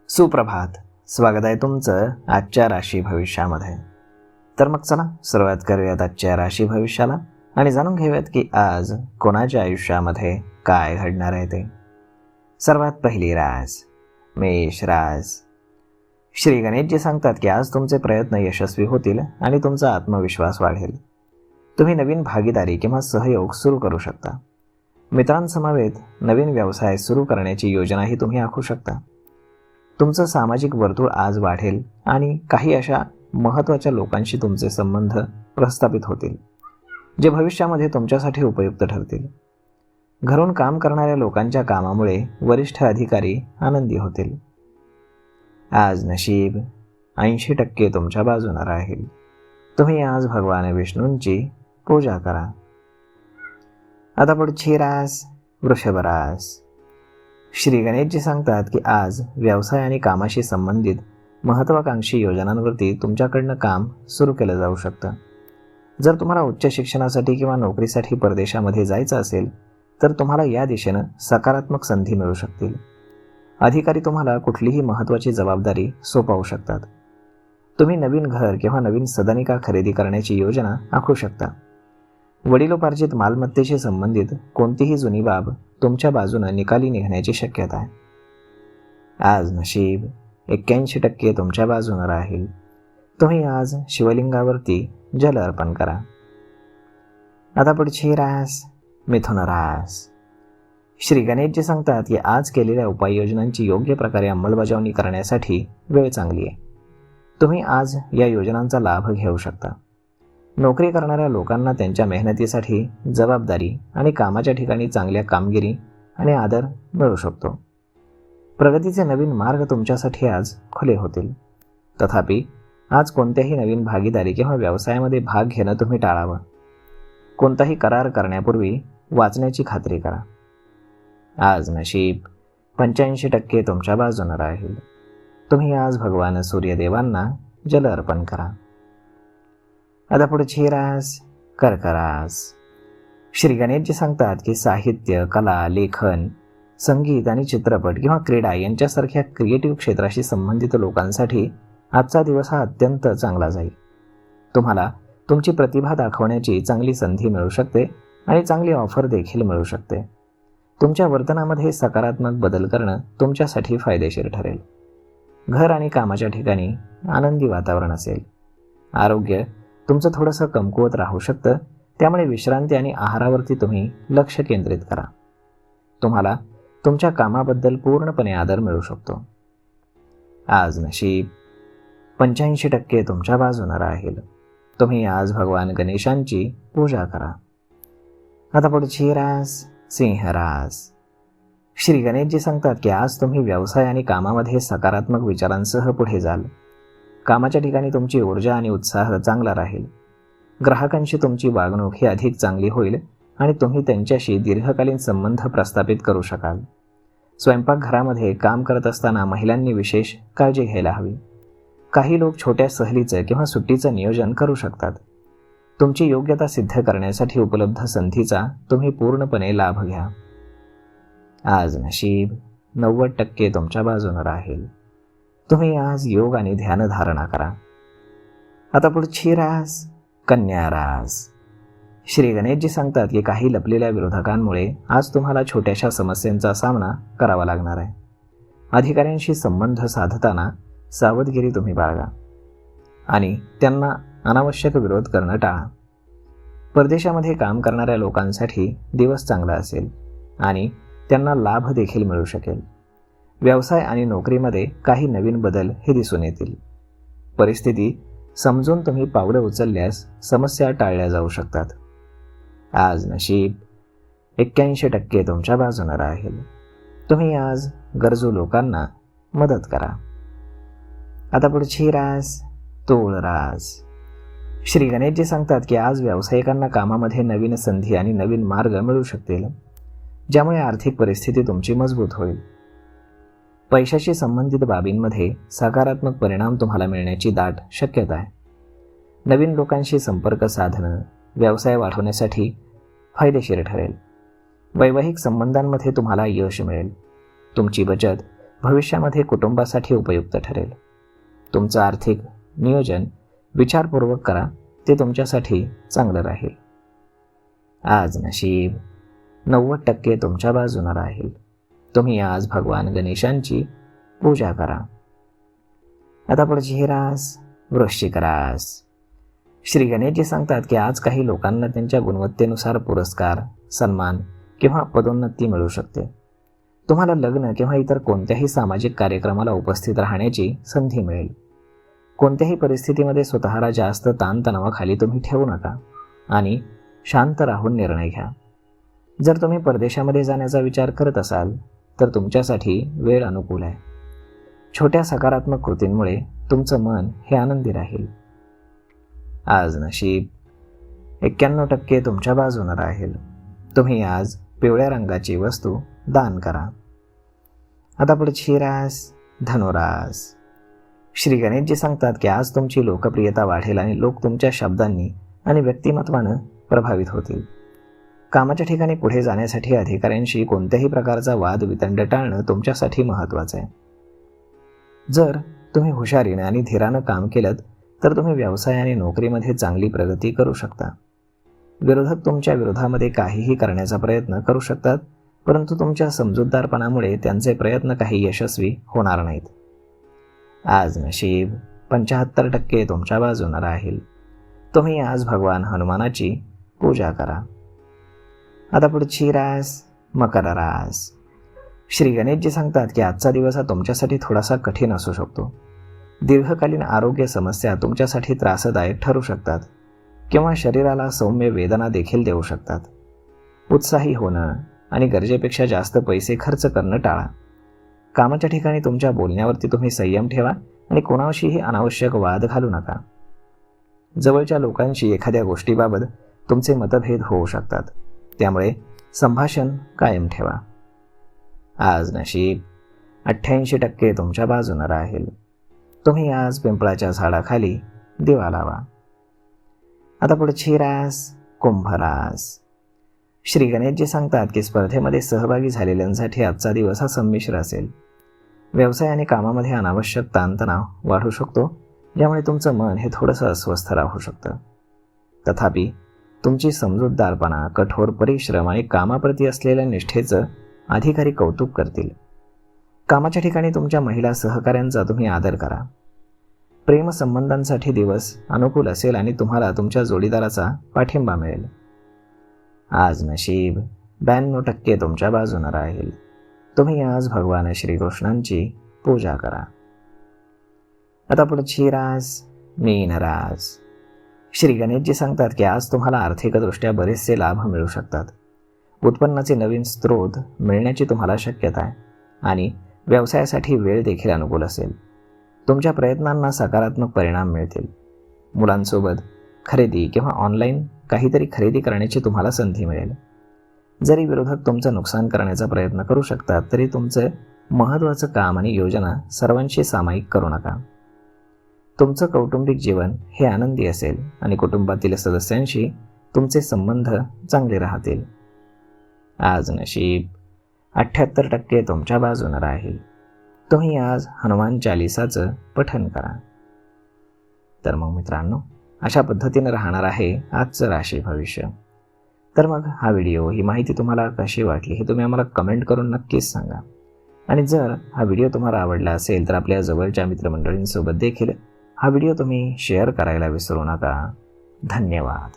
सुप्रभात. स्वागत आहे तुमचं आजच्या राशी भविष्यामध्ये. तर मग चला सुरुवात करूयात आजच्या राशी भविष्याला आणि जाणून घेऊयात की आज कोणाच्या आयुष्यामध्ये काय घडणार आहे ते. सर्वात पहिली रास मेष रास. श्री गणेशजी सांगतात की आज तुमचे प्रयत्न यशस्वी होतील आणि तुमचा आत्मविश्वास वाढेल. तुम्ही नवीन भागीदारी किंवा सहयोग सुरू करू शकता. मित्रांसमवेत नवीन व्यवसाय सुरू करण्याची योजनाही तुम्ही आखू शकता. तुमचं सामाजिक वर्तुळ आज वाढेल आणि काही अशा महत्त्वाच्या लोकांशी तुमचे संबंध प्रस्थापित होतील जे भविष्यामध्ये तुमच्यासाठी उपयुक्त ठरतील. घरून काम करणाऱ्या लोकांच्या कामामुळे वरिष्ठ अधिकारी आनंदी होतील. आज नशीब 80% तुमच्या बाजूने राहील. तुम्ही आज भगवान विष्णूंची पूजा करा. आता पुढची रास वृषभ रास. श्री गणेशजी सांगतात की आज व्यवसाय आणि कामाशी संबंधित महत्त्वाकांक्षी योजनांवरती तुमच्याकडनं काम सुरू केलं जाऊ शकतं. जर तुम्हाला उच्च शिक्षणासाठी किंवा नोकरीसाठी परदेशामध्ये जायचं असेल तर तुम्हाला या दिशेनं सकारात्मक संधी मिळू शकतील. अधिकारी तुम्हाला कुठलीही महत्त्वाची जबाबदारी सोपवू शकतात. तुम्ही नवीन घर किंवा नवीन सदनिका खरेदी करण्याची योजना आखू शकता. वडिलोपार्जित मालमत्तेशी संबंधित कोणतीही जुनी बाब तुमच्या बाजूनं निकाली निघण्याची शक्यता आहे. आज नशीब 81% तुमच्या बाजूने राहील. तुम्ही आज शिवलिंगावरती जल अर्पण करा. आता पुढची रास मिथुन रास. श्री गणेशजी सांगतात की आज केलेल्या उपाययोजनांची योग्य प्रकारे अंमलबजावणी करण्यासाठी वेळ चांगली आहे. तुम्ही आज या योजनांचा लाभ घेऊ शकता. नोकरी करणाऱ्या लोकांना त्यांच्या मेहनतीसाठी जबाबदारी आणि कामाच्या ठिकाणी चांगल्या कामगिरी आणि आदर मिळू शकतो. प्रगतीचे नवीन मार्ग तुमच्यासाठी आज खुले होतील. तथापि आज कोणत्याही नवीन भागीदारी किंवा व्यवसायामध्ये भाग घेणं तुम्ही टाळावं. कोणताही करार करण्यापूर्वी वाचण्याची खात्री करा. आज नशीब 85% तुमच्या बाजूने राहील. तुम्ही आज भगवान सूर्यदेवांना जल अर्पण करा. आता पुढची रास कर्क रास. श्री गणेशजी सांगतात की साहित्य, कला, लेखन, संगीत आणि चित्रपट किंवा क्रीडा यांच्यासारख्या क्रिएटिव्ह क्षेत्राशी संबंधित लोकांसाठी आजचा दिवस हा अत्यंत चांगला जाईल. तुम्हाला तुमची प्रतिभा दाखवण्याची चांगली संधी मिळू शकते आणि चांगली ऑफर देखील मिळू शकते. तुमच्या वर्तनामध्ये सकारात्मक बदल करणं तुमच्यासाठी फायदेशीर ठरेल. घर आणि कामाच्या ठिकाणी आनंदी वातावरण असेल. आरोग्य तुमचं थोडंसं कमकुवत राहू शकतं, त्यामुळे विश्रांती आणि आहारावरती तुम्ही लक्ष केंद्रित करा. तुम्हाला तुमच्या कामाबद्दल पूर्णपणे आदर मिळू शकतो. आज नशीब 85% तुमच्या बाजूने राहील. तुम्ही आज भगवान गणेशांची पूजा करा. आता पुढची रास सिंह रास. श्री गणेशजी सांगतात की आज तुम्ही व्यवसाय आणि कामामध्ये सकारात्मक विचारांसह पुढे जाल. कामाच्या ठिकाणी तुमची ऊर्जा आणि उत्साह चांगला राहील. ग्राहकांशी तुमची वागणूक ही अधिक चांगली होईल आणि तुम्ही त्यांच्याशी दीर्घकालीन संबंध प्रस्थापित करू शकाल. स्वयंपाकघरामध्ये काम करत असताना महिलांनी विशेष काळजी घ्यायला हवी. काही लोक छोट्या सहलीचं किंवा सुट्टीचं नियोजन करू शकतात. तुमची योग्यता सिद्ध करण्यासाठी उपलब्ध संधीचा तुम्ही पूर्णपणे लाभ घ्या. आज नशीब 90% तुमच्या बाजूने राहील. तुम्ही आज योग आणि ध्यानधारणा करा. आता पुढची रास कन्या रास. श्री गणेशजी सांगतात की काही लपलेल्या विरोधकांमुळे आज तुम्हाला छोट्याशा समस्यांचा सामना करावा लागणार आहे. अधिकाऱ्यांशी संबंध साधताना सावधगिरी तुम्ही बाळगा आणि त्यांना अनावश्यक विरोध करणं टाळा. परदेशामध्ये काम करणाऱ्या लोकांसाठी दिवस चांगला असेल आणि त्यांना लाभ देखील मिळू शकेल. व्यवसाय आणि नोकरीमध्ये काही नवीन बदल हे दिसून येतील. परिस्थिती समजून तुम्ही पावलं उचलल्यास समस्या टाळल्या जाऊ शकतात. आज नशीब 81% तुमच्या बाजूने राहील. तुम्ही आज गरजू लोकांना मदत करा. आता पुढची रास तूळ रास. श्री गणेशजी सांगतात की आज व्यावसायिकांना कामामध्ये नवीन संधी आणि नवीन मार्ग मिळू शकतील, ज्यामुळे आर्थिक परिस्थिती तुमची मजबूत होईल. पैशाशी संबंधित बाबींमध्ये सकारात्मक परिणाम तुम्हाला मिळण्याची दाट शक्यता आहे. नवीन लोकांशी संपर्क साधणं व्यवसाय वाढवण्यासाठी फायदेशीर ठरेल. वैवाहिक संबंधांमध्ये तुम्हाला यश मिळेल. तुमची बचत भविष्यामध्ये कुटुंबासाठी उपयुक्त ठरेल. तुमचं आर्थिक नियोजन विचारपूर्वक करा, ते तुमच्यासाठी चांगलं राहील. आज नशीब 90% तुमच्या बाजूने राहील. तुम्ही आज भगवान गणेशांची पूजा करा. आता पुढची रास वृश्चिक रास. श्री गणेशजी सांगतात की आज काही लोकांना त्यांच्या गुणवत्तेनुसार पुरस्कार, सन्मान किंवा पदोन्नती मिळू शकते. तुम्हाला लग्न किंवा इतर कोणत्याही सामाजिक कार्यक्रमाला उपस्थित राहण्याची संधी मिळेल. कोणत्याही परिस्थितीमध्ये स्वतःला जास्त ताणतणावाखाली तुम्ही ठेवू नका आणि शांत राहून निर्णय घ्या. जर तुम्ही परदेशामध्ये जाण्याचा विचार करत असाल तर तुमच्यासाठी वेळ अनुकूल आहे. छोट्या सकारात्मक कृतींमुळे तुमचं मन हे आनंदी राहील. आज नशीब 91% तुमच्या बाजूने राहील. तुम्ही आज पिवळ्या रंगाची वस्तू दान करा. आता पुढची रास धनुरास. श्री गणेशजी सांगतात की आज तुमची लोकप्रियता वाढेल आणि लोक तुमच्या शब्दांनी आणि व्यक्तिमत्वानं प्रभावित होतील. कामाच्या ठिकाणी पुढे जाण्यासाठी अधिकाऱ्यांशी कोणत्याही प्रकारचा वादवितंड टाळणं तुमच्यासाठी महत्त्वाचं आहे. जर तुम्ही हुशारीने आणि धीरानं काम केलं तर तुम्ही व्यवसाय आणि नोकरीमध्ये चांगली प्रगती करू शकता. विरोधक तुमच्या विरोधामध्ये काहीही करण्याचा प्रयत्न करू शकतात, परंतु तुमच्या समजूतदारपणामुळे त्यांचे प्रयत्न काही यशस्वी होणार नाहीत. आज नशीब 75% तुमच्या बाजूने राहील. तुम्ही आज भगवान हनुमानाची पूजा करा. आता पुढची रास मकर रास. श्री गणेशजी सांगतात की आजचा दिवस हा तुमच्यासाठी थोडासा कठीण असू शकतो. दीर्घकालीन आरोग्य समस्या तुमच्यासाठी त्रासदायक ठरू शकतात किंवा शरीराला सौम्य वेदना देखील देऊ शकतात. उत्साही होणं आणि गरजेपेक्षा जास्त पैसे खर्च करणं टाळा. कामाच्या ठिकाणी तुमच्या बोलण्यावरती तुम्ही संयम ठेवा आणि कोणाशीही अनावश्यक वाद घालू नका. जवळच्या लोकांशी एखाद्या गोष्टीबाबत तुमचे मतभेद होऊ शकतात, त्यामुळे संभाषण कायम ठेवा. आज नशीब 88% तुमच्या बाजूने राहील. तुम्ही आज पिंपळाच्या झाडाखाली दिवा लावा. आता पुढची रास कुंभ रास. श्री गणेशजी सांगतात की स्पर्धेमध्ये सहभागी झालेल्यांसाठी आजचा दिवस हा संमिश्र असेल. व्यवसाय आणि कामामध्ये अनावश्यक ताणतणाव वाढू शकतो, ज्यामुळे तुमचं मन हे थोडंसं अस्वस्थ राहू शकतं. तथापि तुमची समजूतदारपणा, कठोर परिश्रम आणि कामाप्रती असलेल्या निष्ठेचं अधिकारी कौतुक करतील. कामाच्या ठिकाणी तुमच्या महिला सहकाऱ्यांचा तुम्ही आदर करा. प्रेमसंबंधांसाठी दिवस अनुकूल असेल आणि तुम्हाला तुमच्या जोडीदाराचा पाठिंबा मिळेल. आज नशीब 92% तुमच्या बाजूने राहील. तुम्ही आज भगवान श्रीकृष्णांची पूजा करा. आता पुढची रास मीन रास. श्री गणेशजी सांगतात की आज तुम्हाला आर्थिकदृष्ट्या बरेचसे लाभ मिळू शकतात. उत्पन्नाचे नवीन स्रोत मिळण्याची तुम्हाला शक्यता आहे आणि व्यवसायासाठी वेळ देखील अनुकूल असेल. तुमच्या प्रयत्नांना सकारात्मक परिणाम मिळतील. मुलांसोबत खरेदी किंवा ऑनलाईन काहीतरी खरेदी करण्याची तुम्हाला संधी मिळेल. जरी विरोधक तुमचं नुकसान करण्याचा प्रयत्न करू शकतात, तरी तुमचं महत्त्वाचं काम आणि योजना सर्वांशी सामायिक करू नका. तुमचं कौटुंबिक जीवन हे आनंदी असेल आणि कुटुंबातील सदस्यांशी तुमचे संबंध चांगले राहतील. आज नशीब 78% तुमच्या बाजूने राहील. तुम्ही आज हनुमान चालिसाचं पठण करा. तर मग मित्रांनो, अशा पद्धतीने राहणार आहे आजचं राशी भविष्य. तर मग हा व्हिडिओ, ही माहिती तुम्हाला कशी वाटली हे तुम्ही आम्हाला कमेंट करून नक्कीच सांगा. आणि जर हा व्हिडिओ तुम्हाला आवडला असेल तर आपल्या जवळच्या मित्रमंडळींसोबत देखील हा व्हिडिओ तुम्ही शेअर करायला विसरू नका. धन्यवाद.